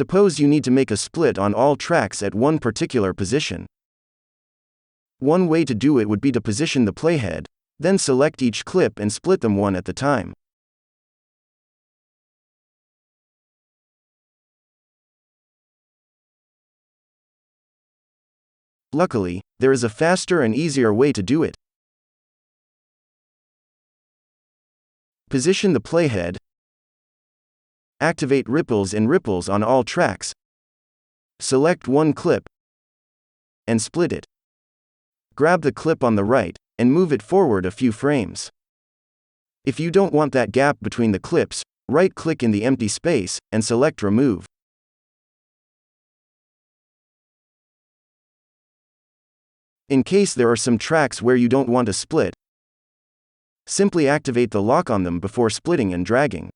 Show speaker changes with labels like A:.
A: Suppose you need to make a split on all tracks at one particular position. One way to do it would be to position the playhead, then select each clip and split them one at a time. Luckily, there is a faster and easier way to do it. Position the playhead. Activate ripples and ripples on all tracks. Select one clip and split it. Grab the clip on the right and move it forward a few frames. If you don't want that gap between the clips, right-click in the empty space and select Remove. In case there are some tracks where you don't want to split, simply activate the lock on them before splitting and dragging.